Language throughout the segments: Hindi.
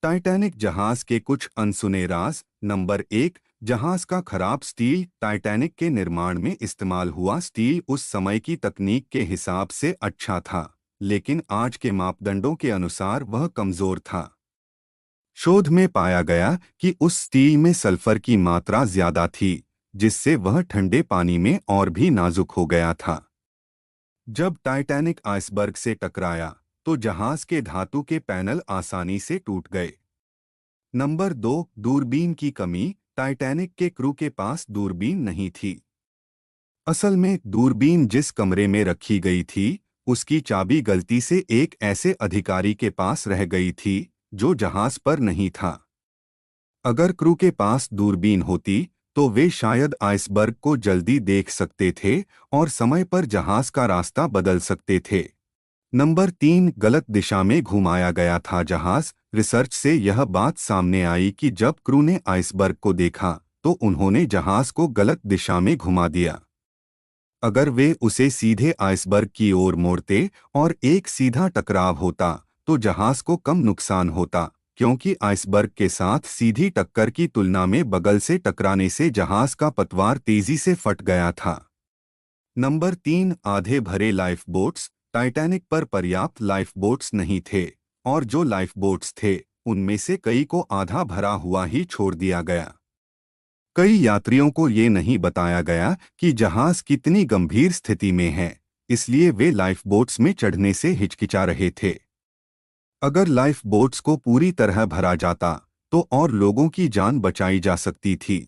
टाइटैनिक जहाज के कुछ अनसुने राज। नंबर 1, जहाज का खराब स्टील। टाइटैनिक के निर्माण में इस्तेमाल हुआ स्टील उस समय की तकनीक के हिसाब से अच्छा था, लेकिन आज के मापदंडों के अनुसार वह कमजोर था। शोध में पाया गया कि उस स्टील में सल्फर की मात्रा ज्यादा थी, जिससे वह ठंडे पानी में और भी नाजुक हो गया था। जब टाइटैनिक आइसबर्ग से टकराया तो जहाज के धातु के पैनल आसानी से टूट गए। नंबर 2, दूरबीन की कमी। टाइटैनिक के क्रू के पास दूरबीन नहीं थी। असल में दूरबीन जिस कमरे में रखी गई थी, उसकी चाबी गलती से एक ऐसे अधिकारी के पास रह गई थी जो जहाज पर नहीं था। अगर क्रू के पास दूरबीन होती तो वे शायद आइसबर्ग को जल्दी देख सकते थे और समय पर जहाज का रास्ता बदल सकते थे। नंबर 3, गलत दिशा में घुमाया गया था जहाज। रिसर्च से यह बात सामने आई कि जब क्रू ने आइसबर्ग को देखा तो उन्होंने जहाज को गलत दिशा में घुमा दिया। अगर वे उसे सीधे आइसबर्ग की ओर मोड़ते और एक सीधा टकराव होता तो जहाज को कम नुकसान होता, क्योंकि आइसबर्ग के साथ सीधी टक्कर की तुलना में बगल से टकराने से जहाज का पतवार तेजी से फट गया था। नंबर 3, आधे भरे लाइफ बोट्स। टाइटैनिक पर पर्याप्त लाइफ बोट्स नहीं थे, और जो लाइफ बोट्स थे उनमें से कई को आधा भरा हुआ ही छोड़ दिया गया। कई यात्रियों को ये नहीं बताया गया कि जहाज कितनी गंभीर स्थिति में है, इसलिए वे लाइफ बोट्स में चढ़ने से हिचकिचा रहे थे। अगर लाइफ बोट्स को पूरी तरह भरा जाता तो और लोगों की जान बचाई जा सकती थी।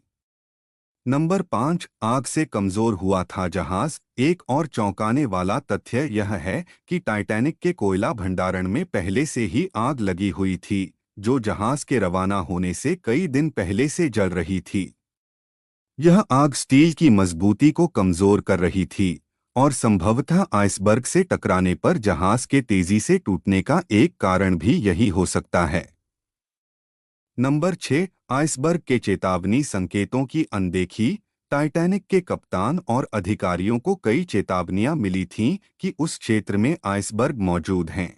नंबर 5, आग से कमजोर हुआ था जहाज। एक और चौंकाने वाला तथ्य यह है कि टाइटैनिक के कोयला भंडारण में पहले से ही आग लगी हुई थी, जो जहाज के रवाना होने से कई दिन पहले से जल रही थी। यह आग स्टील की मजबूती को कमजोर कर रही थी और संभवतः आइसबर्ग से टकराने पर जहाज के तेजी से टूटने का एक कारण भी यही हो सकता है। नंबर 6, आइसबर्ग के चेतावनी संकेतों की अनदेखी। टाइटैनिक के कप्तान और अधिकारियों को कई चेतावनियां मिली थीं कि उस क्षेत्र में आइसबर्ग मौजूद हैं,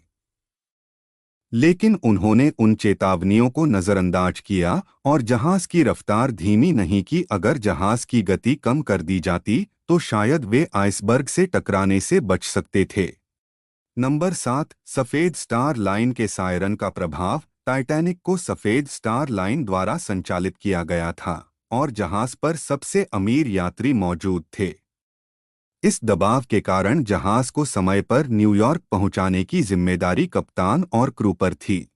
लेकिन उन्होंने उन चेतावनियों को नजरअंदाज किया और जहाज की रफ्तार धीमी नहीं की। अगर जहाज की गति कम कर दी जाती तो शायद वे आइसबर्ग से टकराने से बच सकते थे। नंबर 7, सफेद स्टार लाइन के सायरन का प्रभाव। टाइटैनिक को सफेद स्टार लाइन द्वारा संचालित किया गया था और जहाज पर सबसे अमीर यात्री मौजूद थे। इस दबाव के कारण जहाज को समय पर न्यूयॉर्क पहुंचाने की जिम्मेदारी कप्तान और क्रू पर थी।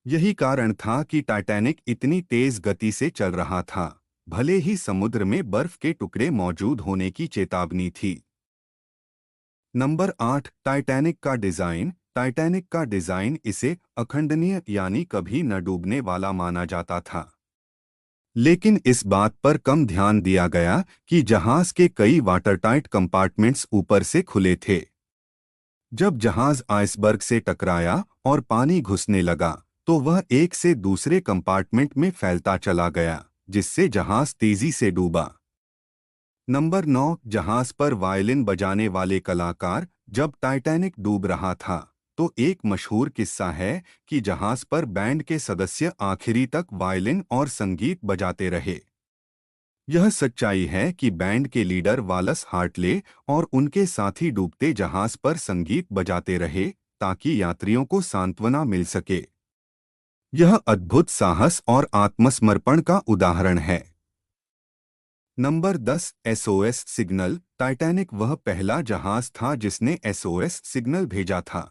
यही कारण था कि टाइटैनिक इतनी तेज गति से चल रहा था, भले ही समुद्र में बर्फ के टुकड़े मौजूद होने की चेतावनी थी। नंबर 8, टाइटैनिक का डिजाइन। टाइटैनिक का डिजाइन इसे अखंडनीय यानी कभी न डूबने वाला माना जाता था, लेकिन इस बात पर कम ध्यान दिया गया कि जहाज के कई वाटरटाइट कंपार्टमेंट्स ऊपर से खुले थे। जब जहाज आइसबर्ग से टकराया और पानी घुसने लगा तो वह एक से दूसरे कंपार्टमेंट में फैलता चला गया, जिससे जहाज तेजी से डूबा। नंबर 9, जहाज पर वायलिन बजाने वाले कलाकार। जब टाइटैनिक डूब रहा था तो एक मशहूर किस्सा है कि जहाज पर बैंड के सदस्य आखिरी तक वायलिन और संगीत बजाते रहे। यह सच्चाई है कि बैंड के लीडर वालस हार्टले और उनके साथी डूबते जहाज पर संगीत बजाते रहे ताकि यात्रियों को सांत्वना मिल सके। यह अद्भुत साहस और आत्मसमर्पण का उदाहरण है। Number 10, SOS signal. टाइटैनिक वह पहला जहाज था जिसने एसओएस सिग्नल भेजा था।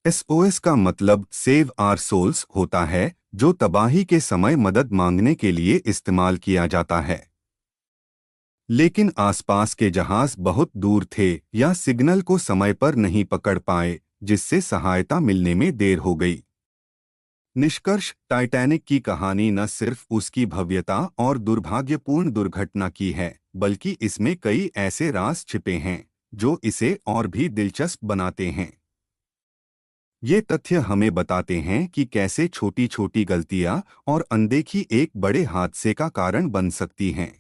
एसओएस का मतलब सेव आवर सोल्स होता है, जो तबाही के समय मदद मांगने के लिए इस्तेमाल किया जाता है। लेकिन आसपास के जहाज बहुत दूर थे या सिग्नल को समय पर नहीं पकड़ पाए, जिससे सहायता मिलने में देर हो गई। निष्कर्ष, टाइटैनिक की कहानी न सिर्फ उसकी भव्यता और दुर्भाग्यपूर्ण दुर्घटना की है, बल्कि इसमें कई ऐसे राज छिपे हैं जो इसे और भी दिलचस्प बनाते हैं। ये तथ्य हमें बताते हैं कि कैसे छोटी छोटी गलतियां और अनदेखी एक बड़े हादसे का कारण बन सकती हैं।